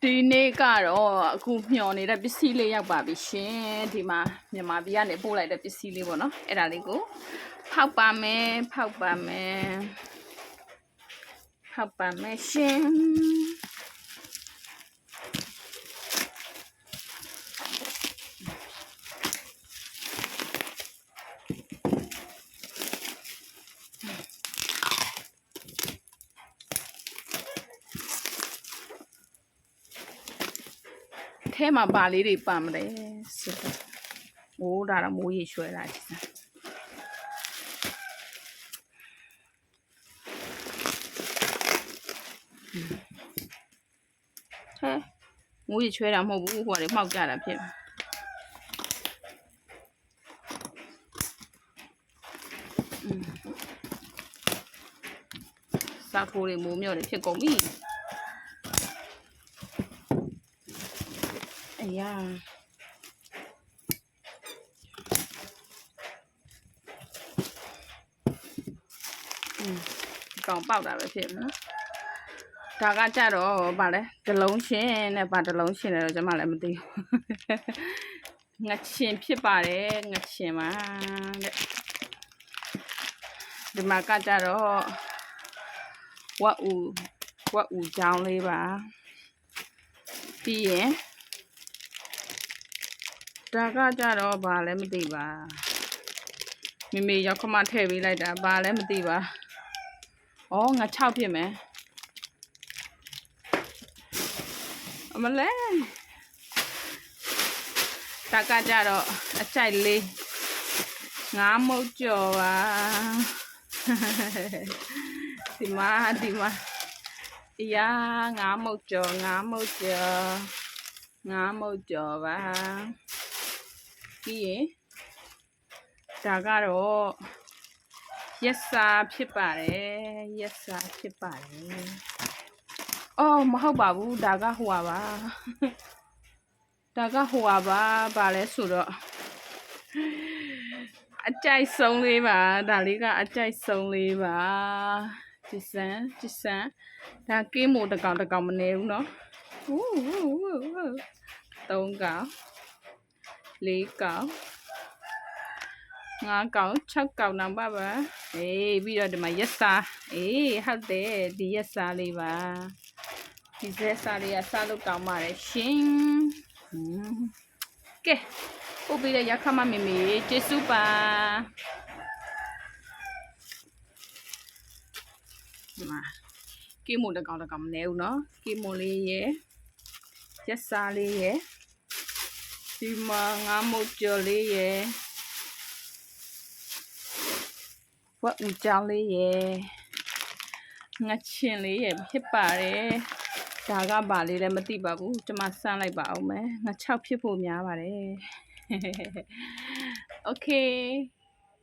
ဒီနေ့ကတော့အခုမျှော်နေတဲ့ပစ္စည်းလေးရောက်ပါပြီရှင်ဒီမှာမြန်မာပြည်ကနေပို့လိုက်တဲ့ပစ္စည်းလေးပေါ့နော်အဲ့ဒါလေးကိုဖောက်ပါမယ်ရှင်ထဲမှာပါလေးတွေပါမလဲစစ်တယ်။မိုးဒါတော့မိုးရေရွှဲလာတယ်။ဟဲ့မိုးရေရွှဲတာမဟုတ်ဘူးဟိုကလေမှောက်ကြတာဖြစ်။စာခိုးတွေမိုးမြော့တွေဖြစ်ကုန်ပြီ။哎呀，ကောင်ပေါက်တာပဲဖြစ်နော်ဒါကကြတော့ဗာလဲဒလုံးရှင်နဲ့ဗာဒလုံးရှင်လည်းတော့ကျွန်မလည်းမသိဘူးငချင်းဖြစ်ပါတယ်ငချင်းပါတဲ့ဒီမှာကကြတော့ဝက်ဥချောင်းလေးပါပြီးရင်ဒါကကြတော့ဘာလဲမသိပါမိမိရောက်ခမထည့်ပေးလိုက်တာဘာလဲမသိပါဩငါ6ဖြစ်မယ်အမလဲဒါကကြတော့အကြိုက်လေးငါမုတ်ကြော်ပါဒီမှာအရာငါမုတ်ကြော်ပါပြီးရင်ဒါကတော့ရက်စာဖြစ်ပါတယ်အော်မဟုတ်ပါဘူးဒါကဟိုပါဘာလဲဆိုတော့အကြိုက်ဆုံးလေးပါဒါလေးကအကြိုက်ဆုံးလေးပါကြည်စမ်းဒါကင်းမို့တကောင်မနေဘူးเนาะ3ကောင်4ကောင်5ကောင်6ကောင်တောင်ပါပြီးတော့ဒီမှာရက်စာဟုတ်တယ်ဒီရက်စာလေးပါဒီရက်စာလေးကစားလို့ကောင်းပါတယ်ရှင်ကဲပို့ပြီးတဲ့ရခမမေကျေးဇူးပါဒီမှာကီမိုတကောင်မနေဘူးเนาะကီမိုလေးရယ်ရက်စာလေးရယ်ဒီမှာငါမုတ်ကြော်လေးရယ်ဝက်ဥကြောင်းလေးရယ်ငါချင်းလေးရယ်ဖြစ်ပါတယ်ဒါကပါလေးလည်းမသိပါဘူးကျွန်မစမ်းလိုက်ပါအောင်မယ်ငါ6ဖြစ်ဖို့များပါတယ်โอเค